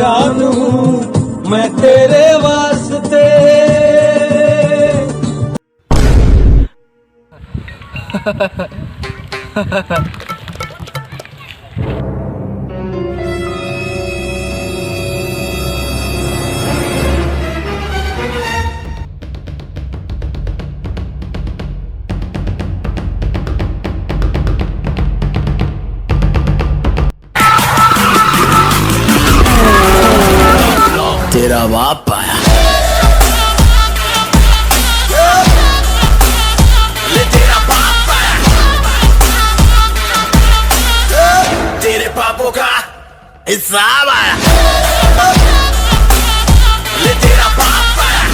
जान हूँ मैं तेरे वास्ते। तेरा बाप आया। ले तेरा बाप आया। तेरे पापों का हिसाब आया। ले तेरा बाप आया।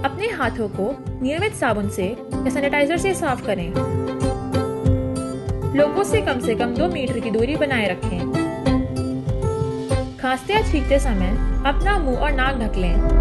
अपने हाथों को नियमित साबुन से या सैनिटाइजर से साफ करें। लोगों से कम 2 मीटर की दूरी बनाए रखें। खांसते या छींकते समय अपना मुंह और नाक ढक लें।